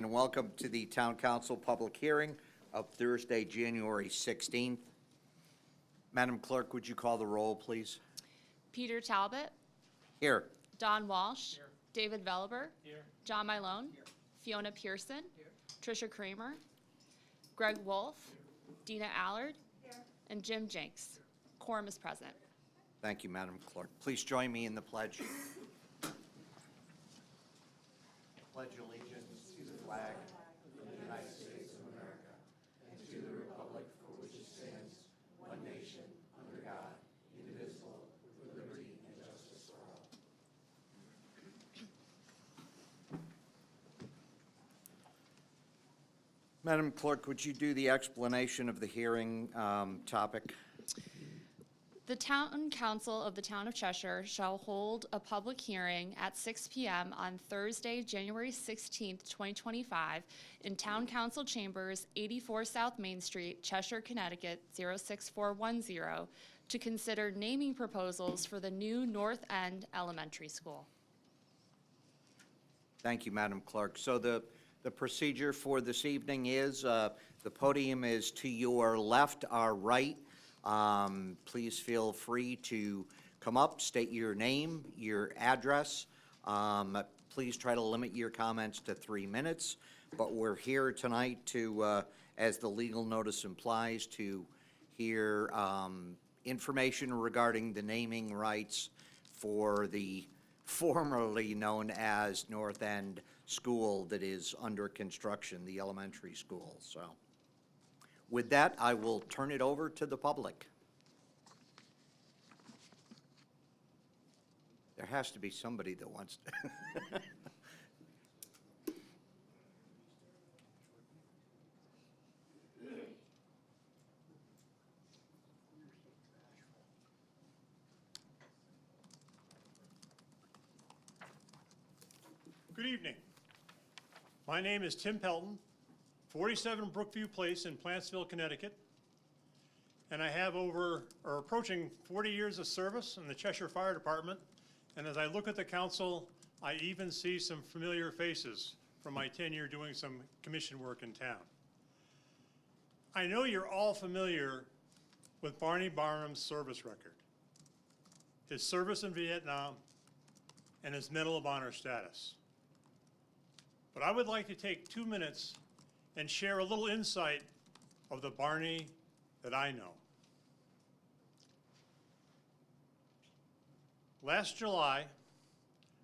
And welcome to the Town Council public hearing of Thursday, January 16th. Madam Clerk, would you call the roll, please? Peter Talbot. Here. Don Walsh. David Velaber. John Mylone. Fiona Pearson. Tricia Kramer. Greg Wolf. Dina Allard. And Jim Jenks. Quorum is present. Thank you, Madam Clerk. Please join me in the pledge. Pledge allegiance to the flag of the United States of America and to the republic for which it stands, one nation, under God, indivisible, with liberty and justice for all. Madam Clerk, would you do the explanation of the hearing topic? The Town Council of the Town of Cheshire shall hold a public hearing at 6 p.m. on Thursday, January 16th, 2025, in Town Council Chambers, 84 South Main Street, Cheshire, Connecticut, 06410, to consider naming proposals for the new North End Elementary School. Thank you, Madam Clerk. So the procedure for this evening is the podium is to your left, our right. Please feel free to come up, state your name, your address. Please try to limit your comments to 3 minutes, but we're here tonight to, as the legal notice implies, to hear information regarding the naming rights for the formerly known as North End School that is under construction, the elementary school. So with that, I will turn it over to the public. There has to be somebody that wants to. Good evening. My name is Tim Pelton, 47 Brookview Place in Plantsville, Connecticut, and I have approaching 40 years of service in the Cheshire Fire Department, and as I look at the council, I even see some familiar faces from my tenure doing some commission work in town. I know you're all familiar with Barney Barnum's service record, his service in Vietnam, and his Medal of Honor status. But I would like to take 2 minutes and share a little insight of the Barney that I know. Last July,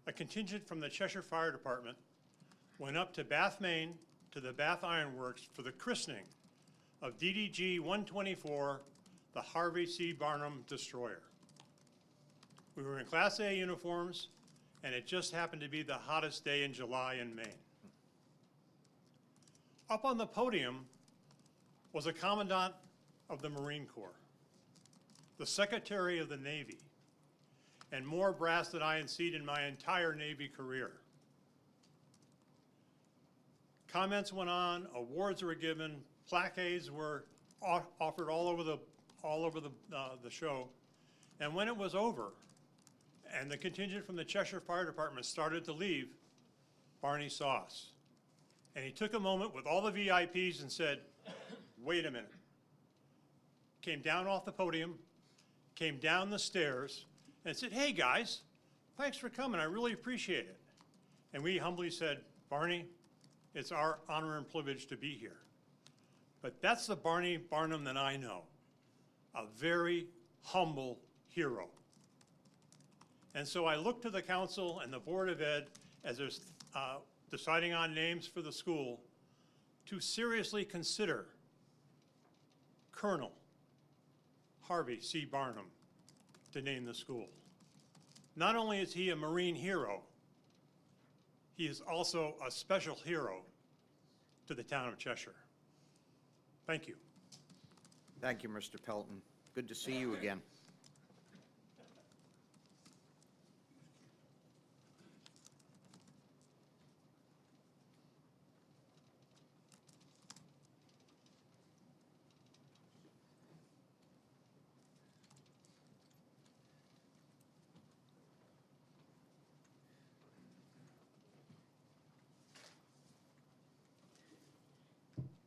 a contingent from the Cheshire Fire Department went up to Bath, Maine, to the Bath Iron Works for the christening of DDG 124, the Harvey C. Barnum destroyer. We were in Class A uniforms, and it just happened to be the hottest day in July in Maine. Up on the podium was a commandant of the Marine Corps, the Secretary of the Navy, and more brass than I had seen in my entire Navy career. Comments went on, awards were given, plaques were offered all over the show, and when it was over, and the contingent from the Cheshire Fire Department started to leave, Barney saw us. And he took a moment with all the VIPs and said, wait a minute. Came down off the podium, came down the stairs, and said, hey guys, thanks for coming, I really appreciate it. And we humbly said, Barney, it's our honor and privilege to be here. But that's the Barney Barnum that I know, a very humble hero. And so I look to the council and the Board of Ed as there's deciding on names for the school to seriously consider Colonel Harvey C. Barnum to name the school. Not only is he a Marine hero, he is also a special hero to the town of Cheshire. Thank you. Thank you, Mr. Pelton. Good to see you again.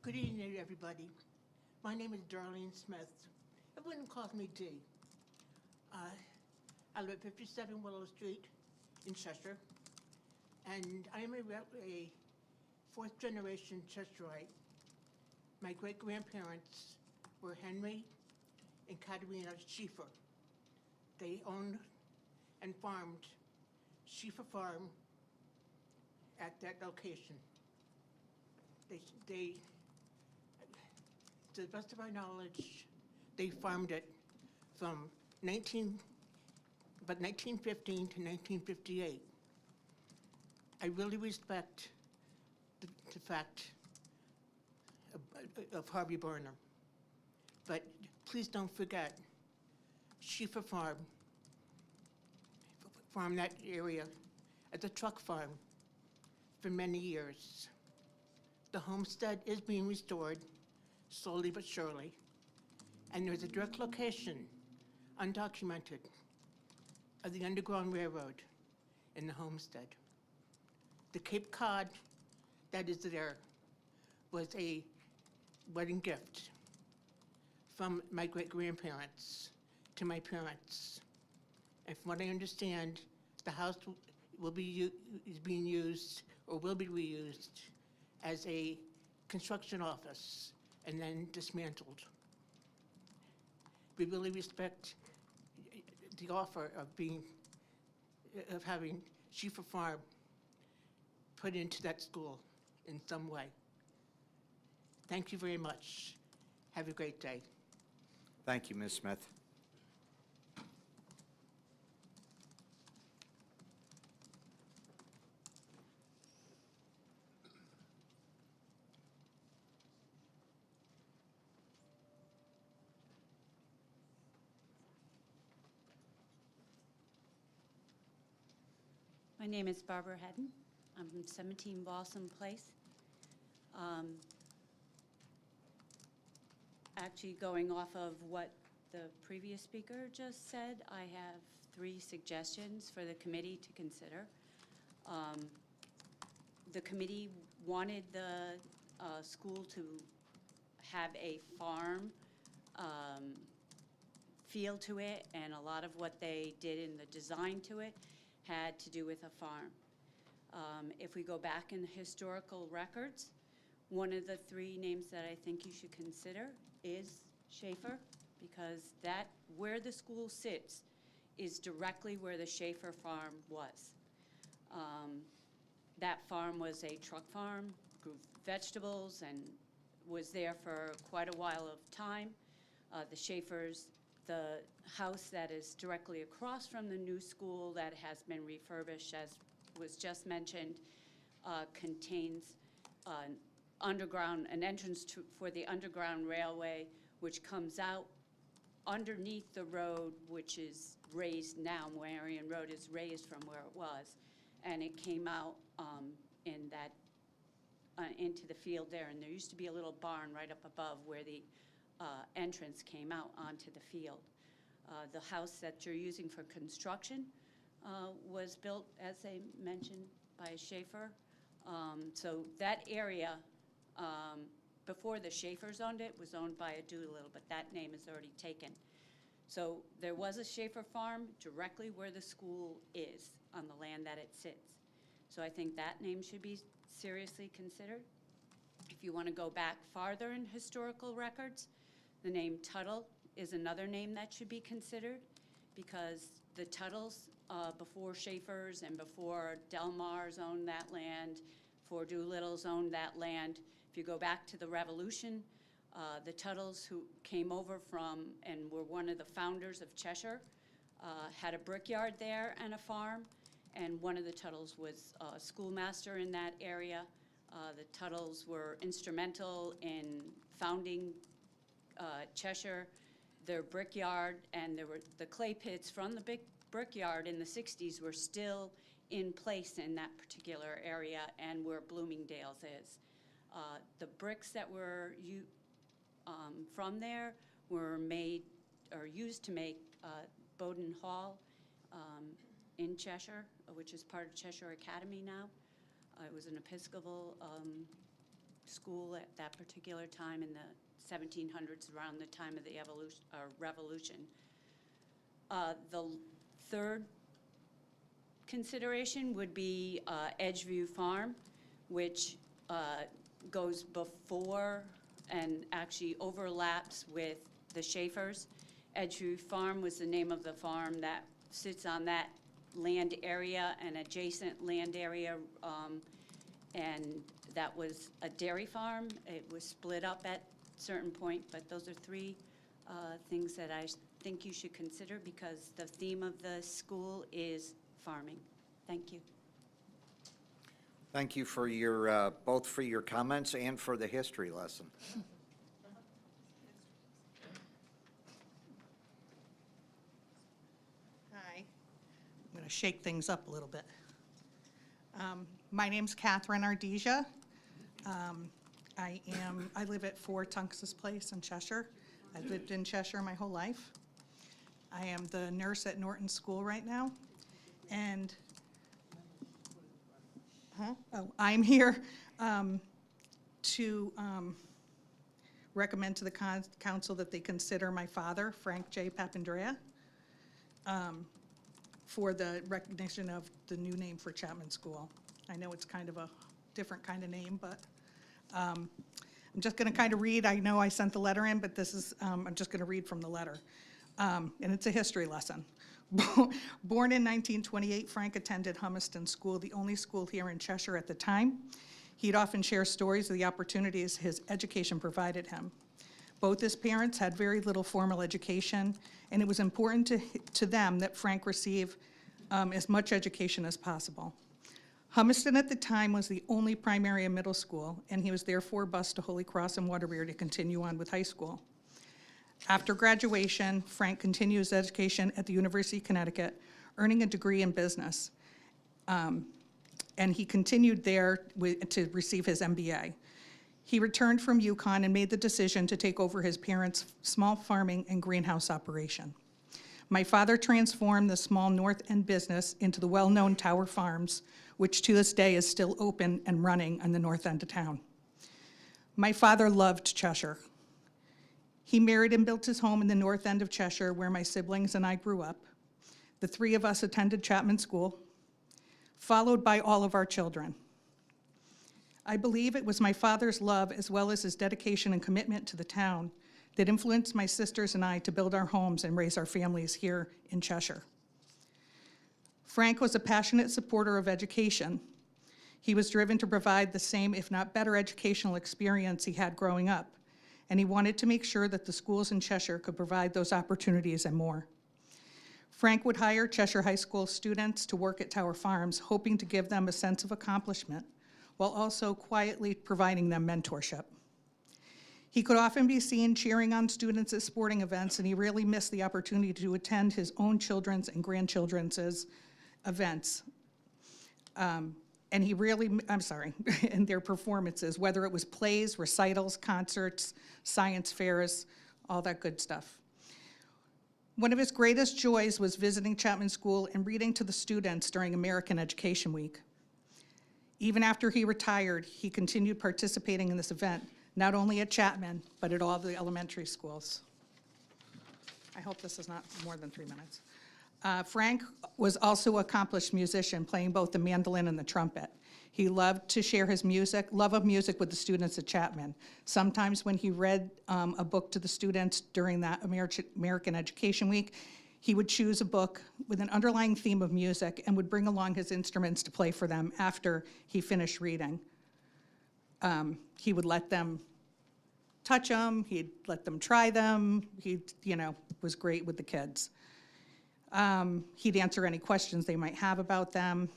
Good evening, everybody. My name is Darlene Smith. Everyone calls me Dee. I live at 57 Willow Street in Cheshire, and I am a fourth-generation Cheshireite. My great-grandparents were Henry and Katerina Schieffer. They owned and farmed Schieffer Farm at that location. They, to the best of our knowledge, they farmed it from 1915 to 1958. I really respect the fact of Harvey Berner. But please don't forget, Schieffer farmed that area as a truck farm for many years. The homestead is being restored, slowly but surely, and there's a direct location, undocumented, of the Underground Railroad in the homestead. The Cape Cod that is there was a wedding gift from my great-grandparents to my parents. And from what I understand, the house is being used or will be reused as a construction office and then dismantled. We really respect the offer of having Schieffer Farm put into that school in some way. Thank you very much. Have a great day. Thank you, Ms. Smith. My name is Barbara Hedden. I'm from 17 Balsam Place. Actually, going off of what the previous speaker just said, I have 3 suggestions for the committee to consider. The committee wanted the school to have a farm feel to it, and a lot of what they did in the design to it had to do with a farm. If we go back in the historical records, one of the 3 names that I think you should consider is Schaefer, because where the school sits is directly where the Schaefer farm was. That farm was a truck farm, grew vegetables, and was there for quite a while of time. The Schaefers, the house that is directly across from the new school that has been refurbished, as was just mentioned, contains an entrance for the Underground Railway, which comes out underneath the road, which is raised now. Marion Road is raised from where it was, and it came out into the field there. And there used to be a little barn right up above where the entrance came out onto the field. The house that you're using for construction was built, as I mentioned, by Schaefer. So that area, before the Schaefers owned it, was owned by a Doolittle, but that name is already taken. So there was a Schaefer farm directly where the school is, on the land that it sits. So I think that name should be seriously considered. If you want to go back farther in historical records, the name Tuttle is another name that should be considered, because the Tuttles, before Schaefer's and before Delmar's owned that land, before Doolittle's owned that land, if you go back to the Revolution, the Tuttles, who came over from and were one of the founders of Cheshire, had a brickyard there and a farm, and one of the Tuttles was a schoolmaster in that area. The Tuttles were instrumental in founding Cheshire. Their brickyard and the clay pits from the big brickyard in the 60s were still in place in that particular area and where Bloomingdale's is. The bricks that were from there were made or used to make Bowden Hall in Cheshire, which is part of Cheshire Academy now. It was an Episcopal school at that particular time in the 1700s, around the time of the Revolution. The third consideration would be Edgeview Farm, which goes before and actually overlaps with the Schaefer's. Edgeview Farm was the name of the farm that sits on that land area and adjacent land area, and that was a dairy farm. It was split up at a certain point, but those are three things that I think you should consider because the theme of the school is farming. Thank you. Thank you for your, both for your comments and for the history lesson. Hi. I'm going to shake things up a little bit. My name's Catherine Ardesia. I live at 4 Tunks's Place in Cheshire. I've lived in Cheshire my whole life. I am the nurse at Norton School right now, and I'm here to recommend to the council that they consider my father, Frank J. Papandrea, for the recognition of the new name for Chapman School. I know it's kind of a different kind of name, but I'm just going to kind of read. I know I sent the letter in, but this is, I'm just going to read from the letter. And it's a history lesson. Born in 1928, Frank attended Humiston School, the only school here in Cheshire at the time. He'd often share stories of the opportunities his education provided him. Both his parents had very little formal education, and it was important to them that Frank receive as much education as possible. Humiston at the time was the only primary and middle school, and he was therefore bused to Holy Cross and Waterbury to continue on with high school. After graduation, Frank continued his education at the University of Connecticut, earning a degree in business. And he continued there to receive his MBA. He returned from UConn and made the decision to take over his parents' small farming and greenhouse operation. My father transformed the small North End business into the well-known Tower Farms, which to this day is still open and running on the north end of town. My father loved Cheshire. He married and built his home in the north end of Cheshire, where my siblings and I grew up. The 3 of us attended Chapman School, followed by all of our children. I believe it was my father's love, as well as his dedication and commitment to the town, that influenced my sisters and I to build our homes and raise our families here in Cheshire. Frank was a passionate supporter of education. He was driven to provide the same, if not better, educational experience he had growing up, and he wanted to make sure that the schools in Cheshire could provide those opportunities and more. Frank would hire Cheshire High School students to work at Tower Farms, hoping to give them a sense of accomplishment, while also quietly providing them mentorship. He could often be seen cheering on students at sporting events, and he really missed the opportunity to attend his own children's and grandchildren's events. And he really, and their performances, whether it was plays, recitals, concerts, science fairs, all that good stuff. One of his greatest joys was visiting Chapman School and reading to the students during American Education Week. Even after he retired, he continued participating in this event, not only at Chapman, but at all the elementary schools. I hope this is not more than 3 minutes. Frank was also an accomplished musician, playing both the mandolin and the trumpet. He loved to share his love of music with the students at Chapman. Sometimes when he read a book to the students during that American Education Week, he would choose a book with an underlying theme of music and would bring along his instruments to play for them after he finished reading. He would let them touch them, he'd let them try them. He, was great with the kids. He'd answer any questions they might have about them.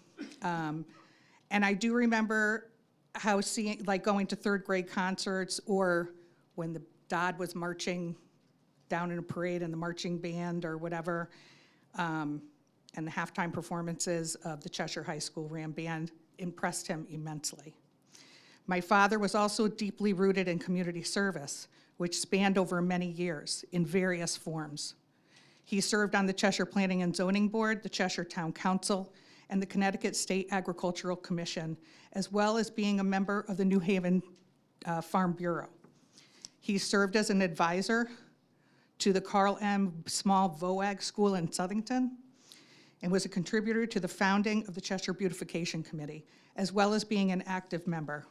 And I do remember how going to 3rd grade concerts, or when the Dodd was marching down in a parade in the marching band or whatever, and the halftime performances of the Cheshire High School Ram Band impressed him immensely. My father was also deeply rooted in community service, which spanned over many years in various forms. He served on the Cheshire Planning and Zoning Board, the Cheshire Town Council, and the Connecticut State Agricultural Commission, as well as being a member of the New Haven Farm Bureau. He served as an advisor to the Carl M. Small VOAG School in Southington, and was a contributor to the founding of the Cheshire Beautification Committee, as well as being an active member.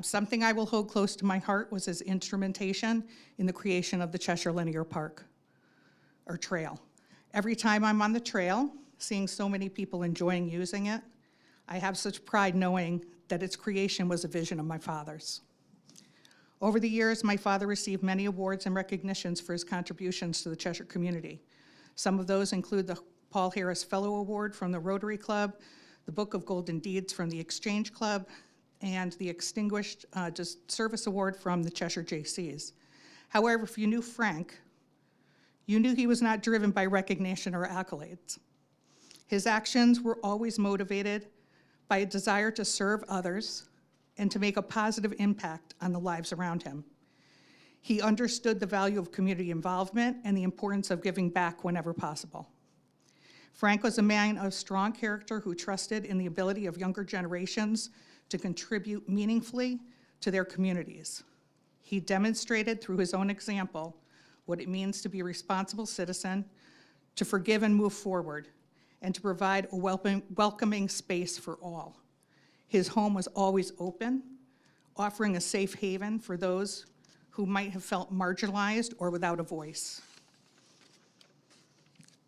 Something I will hold close to my heart was his instrumentation in the creation of the Cheshire Linear Park, or trail. Every time I'm on the trail, seeing so many people enjoying using it, I have such pride knowing that its creation was a vision of my father's. Over the years, my father received many awards and recognitions for his contributions to the Cheshire community. Some of those include the Paul Harris Fellow Award from the Rotary Club, the Book of Golden Deeds from the Exchange Club, and the Extinguished Service Award from the Cheshire Jaycees. However, if you knew Frank, you knew he was not driven by recognition or accolades. His actions were always motivated by a desire to serve others and to make a positive impact on the lives around him. He understood the value of community involvement and the importance of giving back whenever possible. Frank was a man of strong character who trusted in the ability of younger generations to contribute meaningfully to their communities. He demonstrated through his own example what it means to be a responsible citizen, to forgive and move forward, and to provide a welcoming space for all. His home was always open, offering a safe haven for those who might have felt marginalized or without a voice.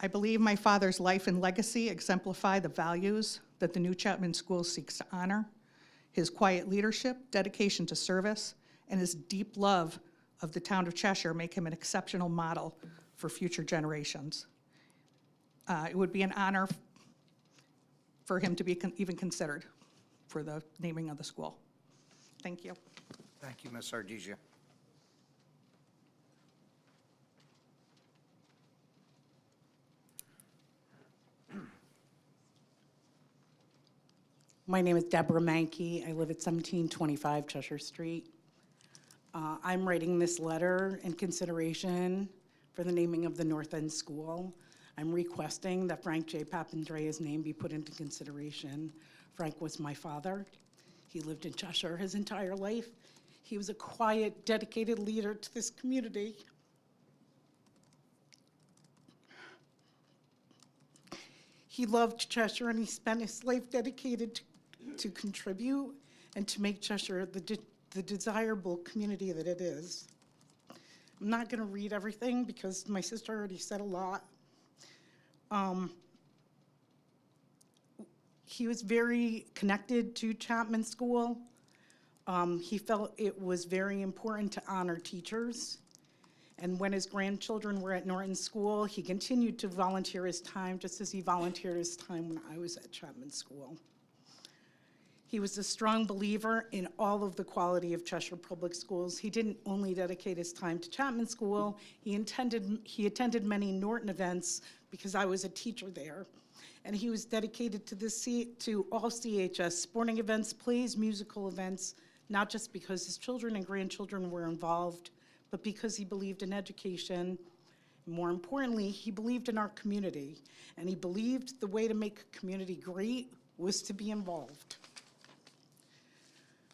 I believe my father's life and legacy exemplify the values that the New Chapman School seeks to honor. His quiet leadership, dedication to service, and his deep love of the town of Cheshire make him an exceptional model for future generations. It would be an honor for him to be even considered for the naming of the school. Thank you. Thank you, Ms. Ardizia. My name is Deborah Mankey. I live at 1725 Cheshire Street. I'm writing this letter in consideration for the naming of the North End School. I'm requesting that Frank J. Papandreou's name be put into consideration. Frank was my father. He lived in Cheshire his entire life. He was a quiet, dedicated leader to this community. He loved Cheshire, and he spent his life dedicated to contribute and to make Cheshire the desirable community that it is. I'm not going to read everything because my sister already said a lot. He was very connected to Chapman School. He felt it was very important to honor teachers. And when his grandchildren were at Norton School, he continued to volunteer his time just as he volunteered his time when I was at Chapman School. He was a strong believer in all of the quality of Cheshire Public Schools. He didn't only dedicate his time to Chapman School, he attended many Norton events because I was a teacher there. And he was dedicated to all CHS sporting events, plays, musical events, not just because his children and grandchildren were involved, but because he believed in education. More importantly, he believed in our community, and he believed the way to make a community great was to be involved.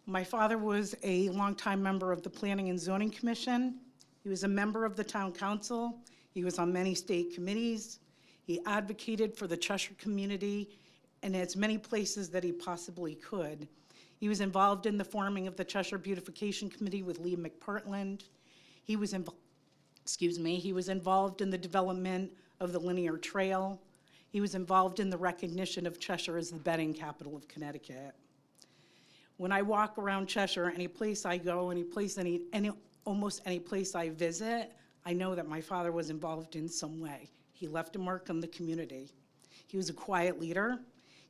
My father was a longtime member of the Planning and Zoning Commission. He was a member of the Town Council. He was on many state committees. He advocated for the Cheshire community in as many places that he possibly could. He was involved in the forming of the Cheshire Beautification Committee with Lee McPartland. He was involved in the development of the Linear Trail. He was involved in the recognition of Cheshire as the bedding capital of Connecticut. When I walk around Cheshire, any place I go, almost any place I visit, I know that my father was involved in some way. He left a mark on the community. He was a quiet leader.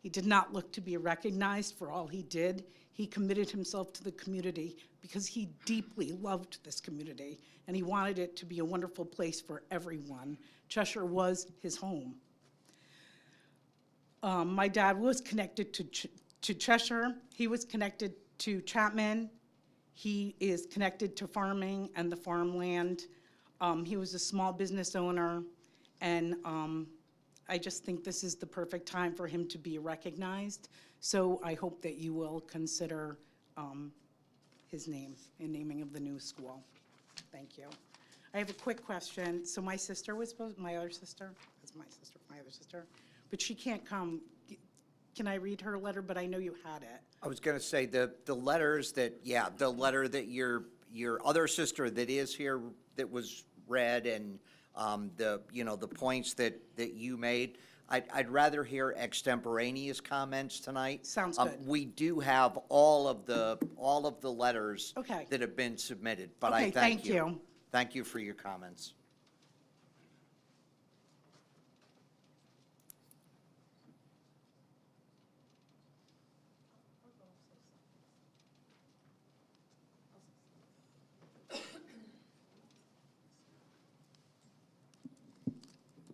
He did not look to be recognized for all he did. He committed himself to the community because he deeply loved this community, and he wanted it to be a wonderful place for everyone. Cheshire was his home. My dad was connected to Cheshire. He was connected to Chapman. He is connected to farming and the farmland. He was a small business owner, and I just think this is the perfect time for him to be recognized. So I hope that you will consider his name and naming of the new school. Thank you. I have a quick question. So my sister was supposed, my other sister, that's my sister, my other sister, but she can't come. Can I read her letter? But I know you had it. I was gonna say, the letters that, yeah, the letter that your other sister that is here, that was read, and, the, you know, the points that you made, I'd rather hear extemporaneous comments tonight. Sounds good. We do have all of the letters Okay. that have been submitted, but I Okay, thank thank you. you. Thank you for your comments.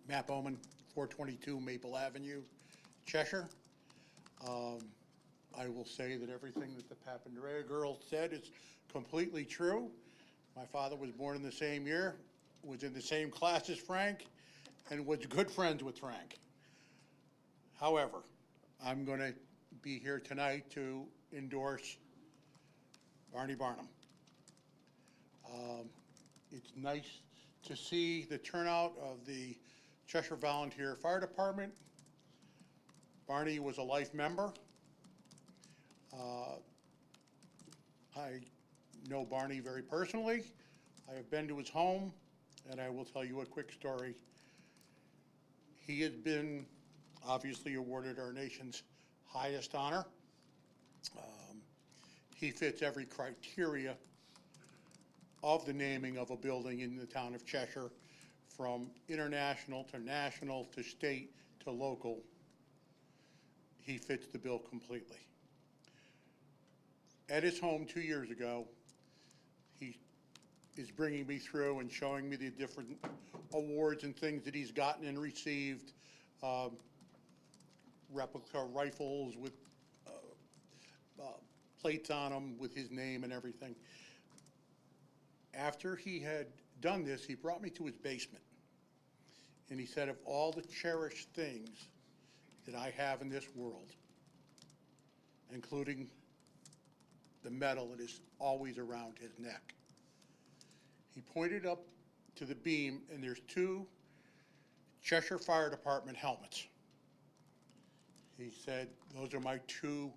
Matt Bowman, 422 Maple Avenue, Cheshire. I will say that everything that the Papandrea girl said is completely true. My father was born in the same year, was in the same class as Frank, and was good friends with Frank. However, I'm going to be here tonight to endorse Barney Barnum. It's nice to see the turnout of the Cheshire Volunteer Fire Department. Barney was a life member. I know Barney very personally. I have been to his home, and I will tell you a quick story. He has been obviously awarded our nation's highest honor. He fits every criteria of the naming of a building in the town of Cheshire, from international to national to state to local. He fits the bill completely. At his home 2 years ago, he is bringing me through and showing me the different awards and things that he's gotten and received. Replica rifles with plates on them with his name and everything. After he had done this, he brought me to his basement. And he said, of all the cherished things that I have in this world, including the medal that is always around his neck, he pointed up to the beam, and there's 2 Cheshire Fire Department helmets. He said, those are my 2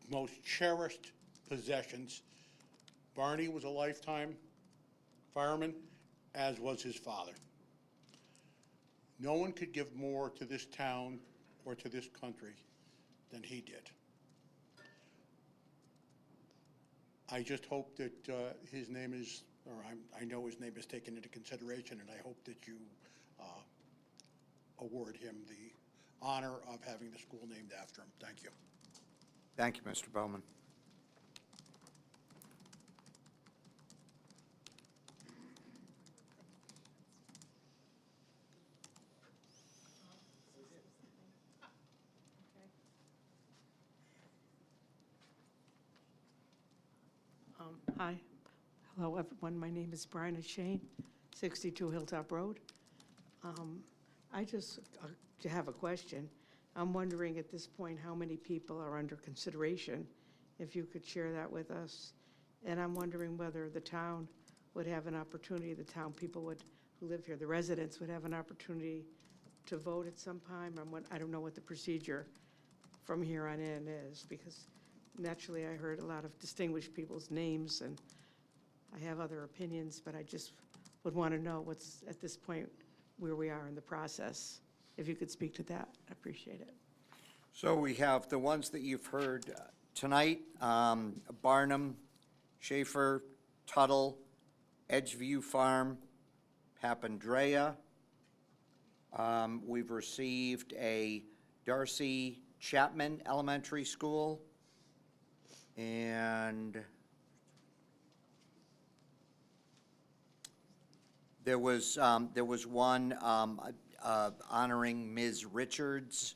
most cherished possessions. Barney was a lifetime fireman, as was his father. No one could give more to this town or to this country than he did. I just hope that his name is, or I know his name is taken into consideration, and I hope that you award him the honor of having the school named after him. Thank you. Thank you, Mr. Bowman. Hi. Hello, everyone. My name is Bryna Shane, 62 Hilltop Road. I just have a question. I'm wondering at this point how many people are under consideration, if you could share that with us. And I'm wondering whether the town would have an opportunity, the town people who live here, the residents would have an opportunity to vote at some time. I don't know what the procedure from here on in is, because naturally, I heard a lot of distinguished people's names, and I have other opinions, but I just would want to know what's, at this point, where we are in the process. If you could speak to that, I appreciate it. So we have the ones that you've heard tonight, Barnum, Schaefer, Tuttle, Edgeview Farm, Papandrea. We've received a Darcy Chapman Elementary School, and there was one honoring Ms. Richards,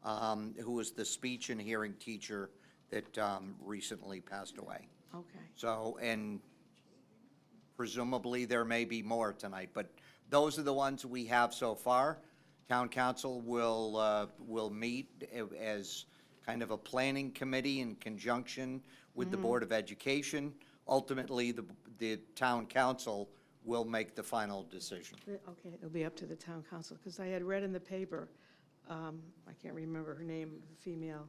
who was the speech and hearing teacher that recently passed away. Okay. So, and presumably there may be more tonight, but those are the ones we have so far. Town council will meet as kind of a planning committee in conjunction with the Board of Education. Ultimately, the town council will make the final decision. Okay, it'll be up to the town council, because I had read in the paper, I can't remember her name, a female.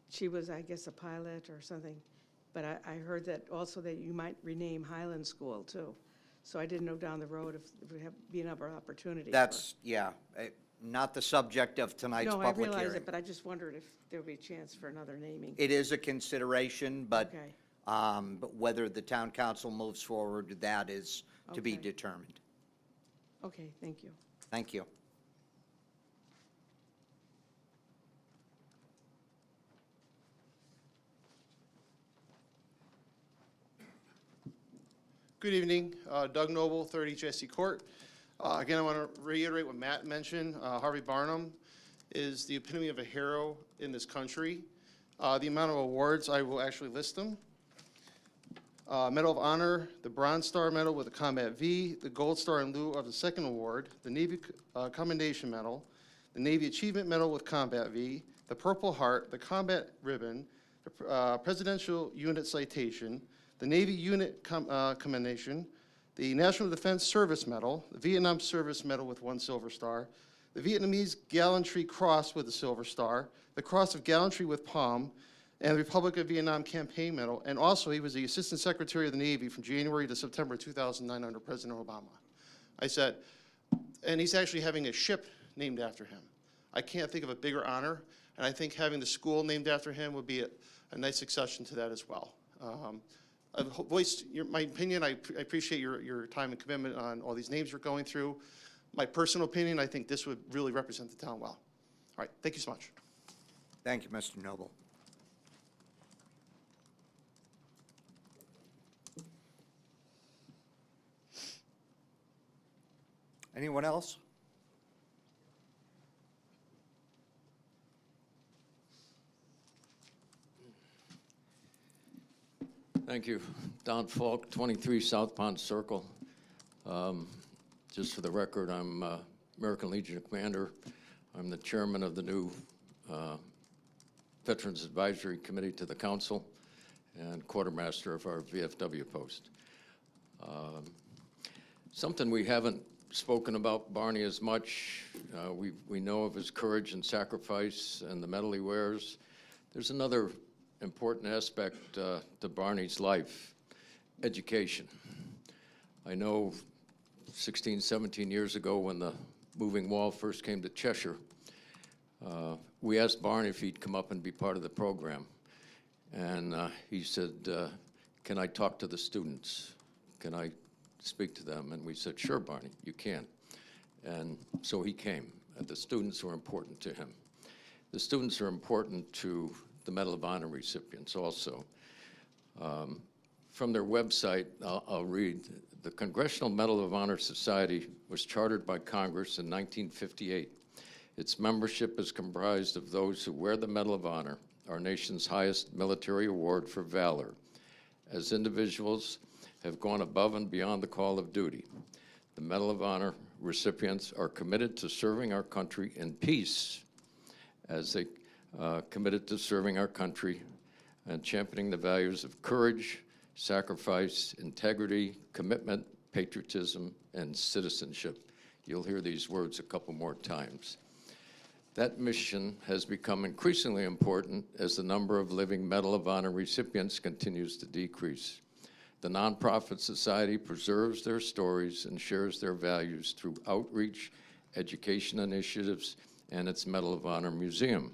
She was, I guess, a pilot or something, but I heard that also that you might rename Highland School too. So I didn't know down the road if it would be another opportunity. That's, yeah, not the subject of tonight's No, I public realize hearing. it, but I just wondered if there would be a chance for another naming. It is a consideration, but, Okay. but whether the town council moves forward with that is to be Okay. determined. Okay, thank you. Thank you. Good evening, Doug Noble, 30 Jesse Court. Again, I want to reiterate what Matt mentioned. Harvey Barnum is the epitome of a hero in this country. The amount of awards, I will actually list them. Medal of Honor, the Bronze Star Medal with a Combat V, the Gold Star in lieu of the second award, the Navy Commendation Medal, the Navy Achievement Medal with Combat V, the Purple Heart, the Combat Ribbon, the Presidential Unit Citation, the Navy Unit Commendation, the National Defense Service Medal, the Vietnam Service Medal with 1 Silver Star, the Vietnamese Gallantry Cross with a Silver Star, the Cross of Gallantry with Palm, and the Republic of Vietnam Campaign Medal. And also, he was the Assistant Secretary of the Navy from January to September 2009 under President Obama. I said, and he's actually having a ship named after him. I can't think of a bigger honor, and I think having the school named after him would be a nice succession to that as well. I've voiced my opinion. I appreciate your time and commitment on all these names you're going through. My personal opinion, I think this would really represent the town well. All right, thank you so much. Thank you, Mr. Noble. Anyone else? Thank you. Don Falk, 23 South Pond Circle. Just for the record, I'm American Legion Commander. I'm the chairman of the new Veterans Advisory Committee to the Council and quartermaster of our VFW post. Something we haven't spoken about Barney as much. We know of his courage and sacrifice and the medal he wears. There's another important aspect to Barney's life, education. I know 16, 17 years ago when the moving wall first came to Cheshire, we asked Barney if he'd come up and be part of the program. And he said, can I talk to the students? Can I speak to them? And we said, sure, Barney, you can. And so he came. And the students were important to him. The students are important to the Medal of Honor recipients also. From their website, I'll read. The Congressional Medal of Honor Society was chartered by Congress in 1958. Its membership is comprised of those who wear the Medal of Honor, our nation's highest military award for valor. As individuals have gone above and beyond the call of duty, the Medal of Honor recipients are committed to serving our country in peace as they committed to serving our country and championing the values of courage, sacrifice, integrity, commitment, patriotism, and citizenship. You'll hear these words a couple more times. That mission has become increasingly important as the number of living Medal of Honor recipients continues to decrease. The nonprofit society preserves their stories and shares their values through outreach, education initiatives, and its Medal of Honor Museum.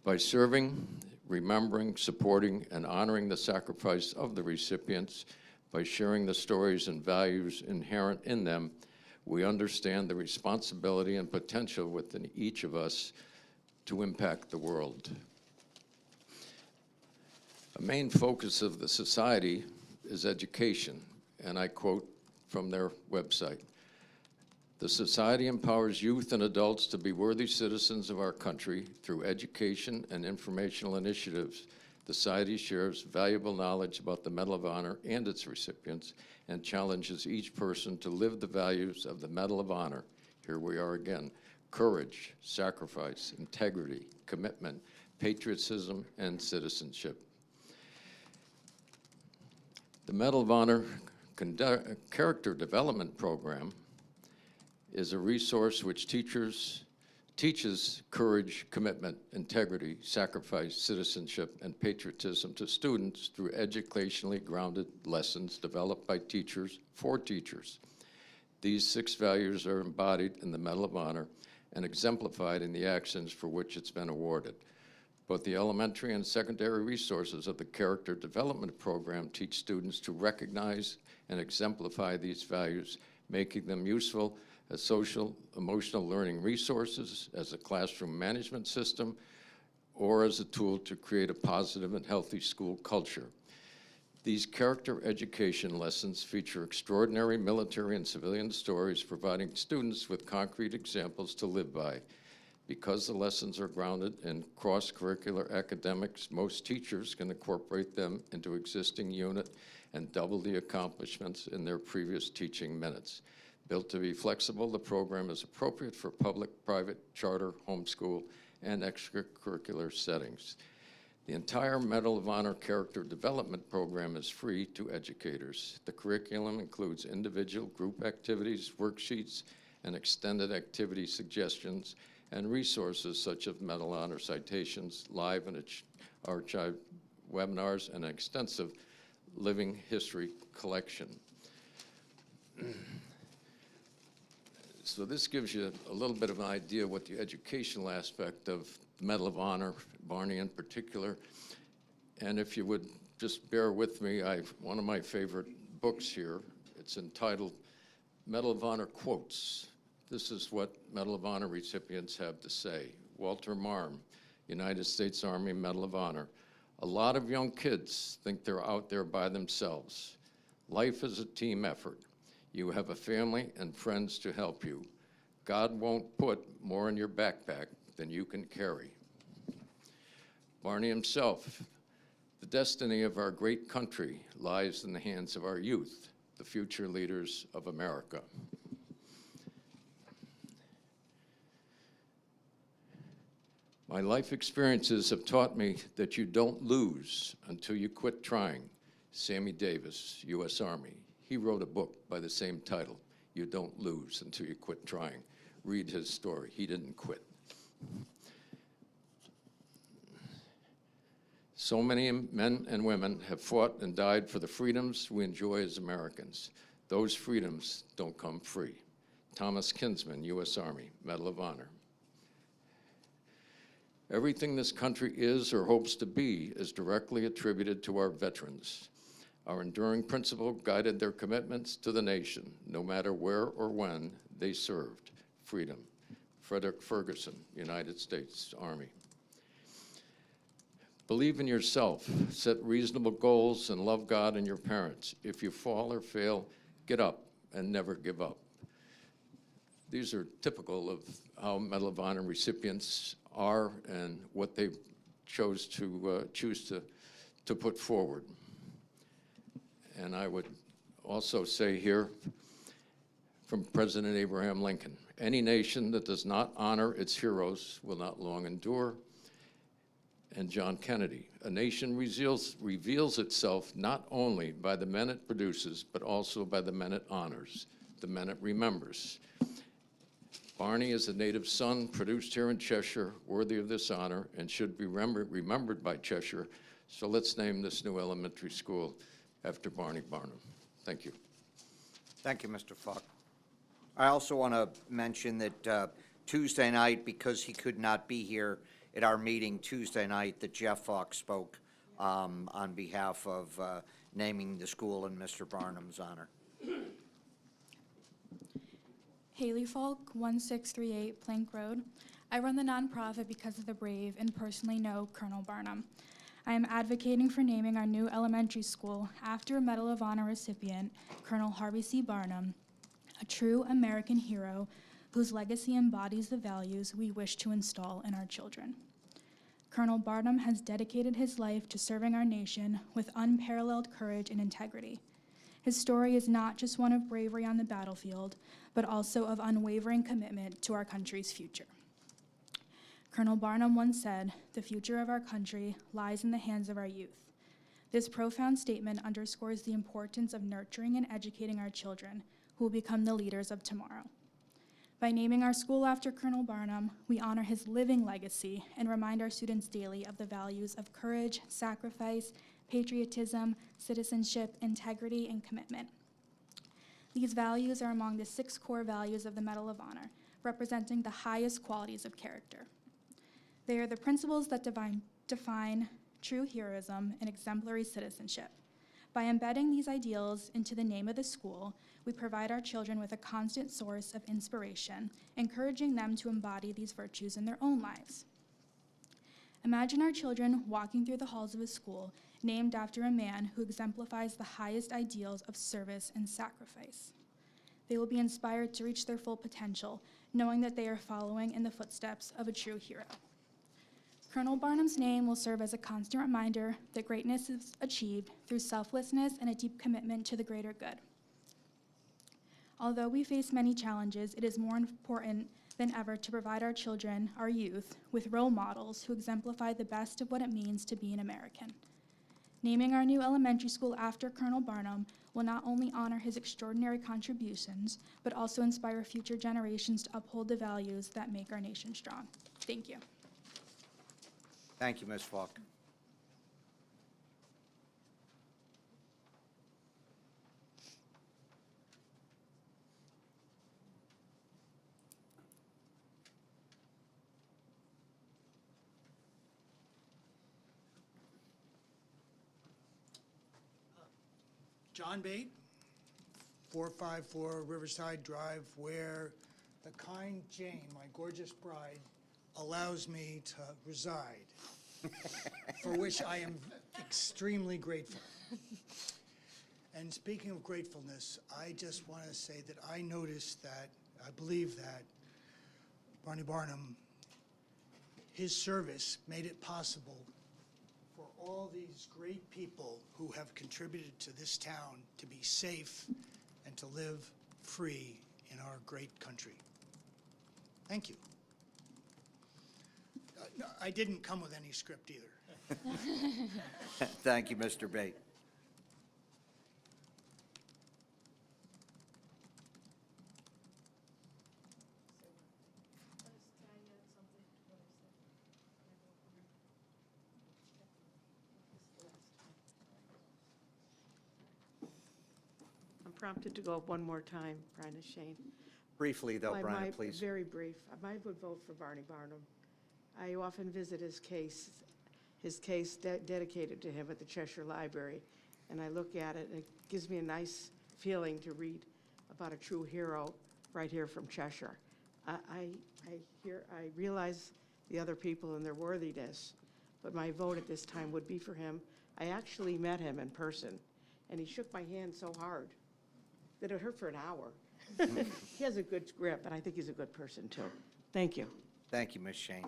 By serving, remembering, supporting, and honoring the sacrifice of the recipients, by sharing the stories and values inherent in them, we understand the responsibility and potential within each of us to impact the world. A main focus of the society is education, and I quote from their website. The society empowers youth and adults to be worthy citizens of our country through education and informational initiatives. The society shares valuable knowledge about the Medal of Honor and its recipients and challenges each person to live the values of the Medal of Honor. Here we are again. Courage, sacrifice, integrity, commitment, patriotism, and citizenship. The Medal of Honor Character Development Program is a resource which teaches courage, commitment, integrity, sacrifice, citizenship, and patriotism to students through educationally grounded lessons developed by teachers for teachers. These 6 values are embodied in the Medal of Honor and exemplified in the actions for which it's been awarded. Both the elementary and secondary resources of the Character Development Program teach students to recognize and exemplify these values, making them useful as social, emotional learning resources, as a classroom management system, or as a tool to create a positive and healthy school culture. These character education lessons feature extraordinary military and civilian stories, providing students with concrete examples to live by. Because the lessons are grounded in cross-curricular academics, most teachers can incorporate them into existing unit and double the accomplishments in their previous teaching minutes. Built to be flexible, the program is appropriate for public, private, charter, homeschool, and extracurricular settings. The entire Medal of Honor Character Development Program is free to educators. The curriculum includes individual, group activities, worksheets, and extended activity suggestions, and resources such as Medal of Honor citations, live and archived webinars, and an extensive living history collection. So this gives you a little bit of an idea what the educational aspect of the Medal of Honor, Barney in particular. And if you would just bear with me, one of my favorite books here, it's entitled Medal of Honor Quotes. This is what Medal of Honor recipients have to say. Walter Marm, United States Army Medal of Honor. A lot of young kids think they're out there by themselves. Life is a team effort. You have a family and friends to help you. God won't put more in your backpack than you can carry. Barney himself, the destiny of our great country lies in the hands of our youth, the future leaders of America. My life experiences have taught me that you don't lose until you quit trying. Sammy Davis, U.S. Army. He wrote a book by the same title, You Don't Lose Until You Quit Trying. Read his story. He didn't quit. So many men and women have fought and died for the freedoms we enjoy as Americans. Those freedoms don't come free. Thomas Kinsman, U.S. Army, Medal of Honor. Everything this country is or hopes to be is directly attributed to our veterans. Our enduring principle guided their commitments to the nation, no matter where or when they served. Freedom. Frederick Ferguson, United States Army. Believe in yourself, set reasonable goals, and love God and your parents. If you fall or fail, get up and never give up. These are typical of how Medal of Honor recipients are and what they choose to put forward. And I would also say here from President Abraham Lincoln, any nation that does not honor its heroes will not long endure. And John Kennedy, a nation reveals itself not only by the men it produces, but also by the men it honors, the men it remembers. Barney is a native son produced here in Cheshire, worthy of this honor, and should be remembered by Cheshire. So let's name this new elementary school after Barney Barnum. Thank you. Thank you, Mr. Falk. I also want to mention that Tuesday night, because he could not be here at our meeting Tuesday night, that Jeff Falk spoke on behalf of naming the school in Mr. Barnum's honor. Haley Falk, 1638 Plank Road. I run the nonprofit Because of the Brave and personally know Colonel Barnum. I am advocating for naming our new elementary school after a Medal of Honor recipient, Colonel Harvey C. Barnum, a true American hero whose legacy embodies the values we wish to install in our children. Colonel Barnum has dedicated his life to serving our nation with unparalleled courage and integrity. His story is not just one of bravery on the battlefield, but also of unwavering commitment to our country's future. Colonel Barnum once said, "The future of our country lies in the hands of our youth." This profound statement underscores the importance of nurturing and educating our children, who will become the leaders of tomorrow. By naming our school after Colonel Barnum, we honor his living legacy and remind our students daily of the values of courage, sacrifice, patriotism, citizenship, integrity, and commitment. These values are among the 6 core values of the Medal of Honor, representing the highest qualities of character. They are the principles that define true heroism and exemplary citizenship. By embedding these ideals into the name of the school, we provide our children with a constant source of inspiration, encouraging them to embody these virtues in their own lives. Imagine our children walking through the halls of a school named after a man who exemplifies the highest ideals of service and sacrifice. They will be inspired to reach their full potential, knowing that they are following in the footsteps of a true hero. Colonel Barnum's name will serve as a constant reminder that greatness is achieved through selflessness and a deep commitment to the greater good. Although we face many challenges, it is more important than ever to provide our children, our youth, with role models who exemplify the best of what it means to be an American. Naming our new elementary school after Colonel Barnum will not only honor his extraordinary contributions, but also inspire future generations to uphold the values that make our nation strong. Thank you. Thank you, Ms. Falk. John Bate, 454 Riverside Drive, where the kind Jane, my gorgeous bride, allows me to reside, for which I am extremely grateful. And speaking of gratefulness, I just want to say that I noticed that, I believe that Barney Barnum, his service made it possible for all these great people who have contributed to this town to be safe and to live free in our great country. Thank you. No, I didn't come with any script either. Thank you, Mr. Bate. I'm prompted to go up one more time, Brian and Shane. Briefly, though, Brian, please. Very brief. I would vote for Barney Barnum. I often visit his case dedicated to him at the Cheshire Library, and I look at it, and it gives me a nice feeling to read about a true hero right here from Cheshire. I realize the other people and their worthiness, but my vote at this time would be for him. I actually met him in person, and he shook my hand so hard that it hurt for an hour. He has a good grip, and I think he's a good person, too. Thank you. Thank you, Ms. Shane.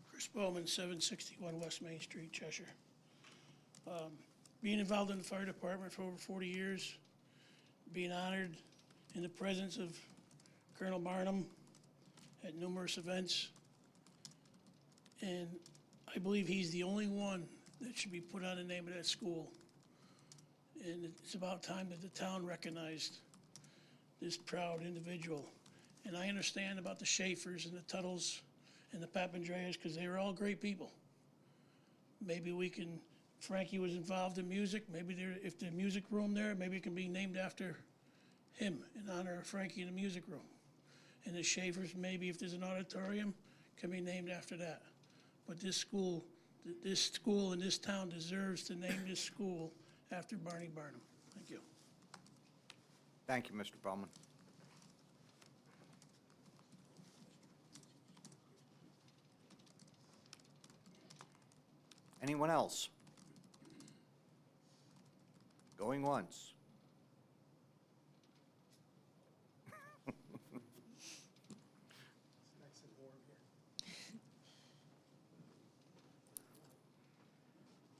Chris Bowman, 761 West Main Street, Cheshire. Being involved in the fire department for over 40 years, being honored in the presence of Colonel Barnum at numerous events, and I believe he's the only one that should be put on the name of that school. And it's about time that the town recognized this proud individual. And I understand about the Schaefers and the Tuttles and the Papandreas, because they were all great people. Maybe we can, Frankie was involved in music, maybe there, if the music room there, maybe it can be named after him in honor of Frankie in the music room. And the Schaefers, maybe if there's an auditorium, can be named after that. But this school in this town deserves to name this school after Barney Barnum. Thank you. Thank you, Mr. Bowman. Anyone else? Going once.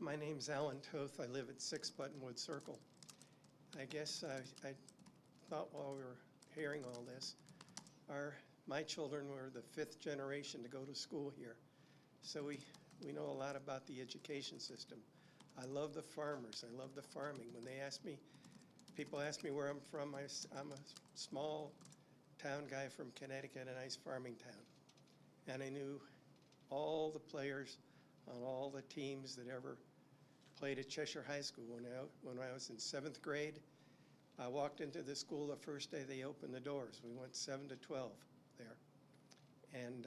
My name's Alan Toth. I live at 6 Buttonwood Circle. I guess I thought while we were hearing all this, my children were the 5th generation to go to school here. So we know a lot about the education system. I love the farmers. I love the farming. When people ask me where I'm from, I'm a small town guy from Connecticut, a nice farming town. And I knew all the players on all the teams that ever played at Cheshire High School. When I was in 7th grade, I walked into the school the first day they opened the doors. We went 7 to 12 there. And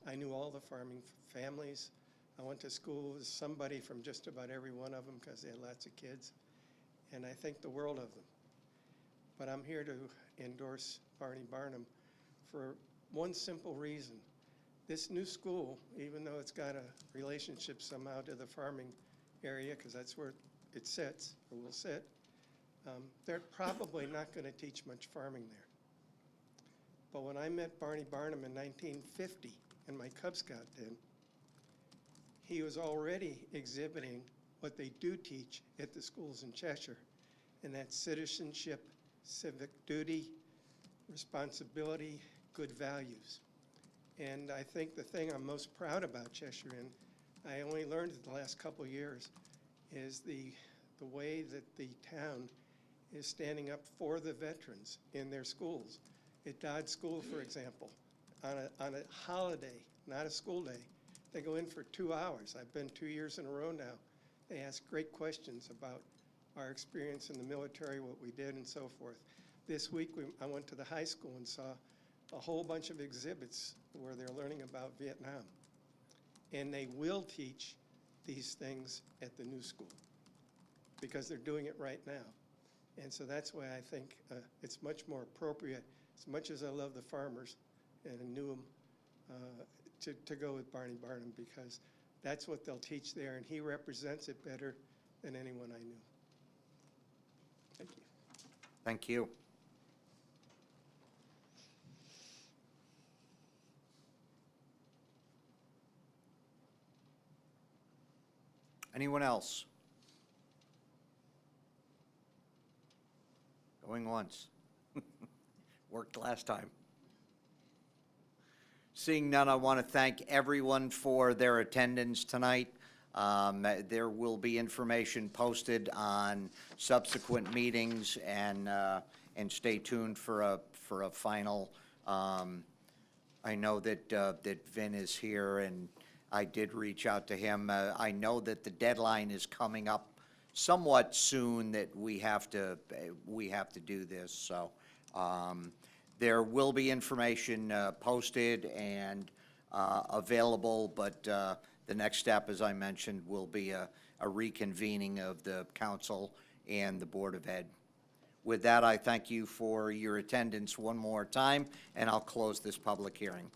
I knew all the farming families. I went to school with somebody from just about every one of them because they had lots of kids. And I think the world of them. But I'm here to endorse Barney Barnum for one simple reason. This new school, even though it's got a relationship somehow to the farming area, because that's where it sits, or will sit, they're probably not going to teach much farming there. But when I met Barney Barnum in 1950 in my Cub Scout den, he was already exhibiting what they do teach at the schools in Cheshire, and that's citizenship, civic duty, responsibility, good values. And I think the thing I'm most proud about Cheshire, and I only learned it the last couple years, is the way that the town is standing up for the veterans in their schools. At Dodd School, for example, on a holiday, not a school day, they go in for 2 hours. I've been 2 years in a row now. They ask great questions about our experience in the military, what we did, and so forth. This week, I went to the high school and saw a whole bunch of exhibits where they're learning about Vietnam. And they will teach these things at the new school because they're doing it right now. And so that's why I think it's much more appropriate, as much as I love the farmers and I knew them, to go with Barney Barnum, because that's what they'll teach there, and he represents it better than anyone I knew. Thank you. Thank you. Anyone else? Going once. Worked last time. Seeing none, I want to thank everyone for their attendance tonight. There will be information posted on subsequent meetings, and stay tuned for a final. I know that Vin is here, and I did reach out to him. I know that the deadline is coming up somewhat soon, that we have to do this. So there will be information posted and available, but the next step, as I mentioned, will be a reconvening of the council and the Board of Ed. With that, I thank you for your attendance one more time, and I'll close this public hearing.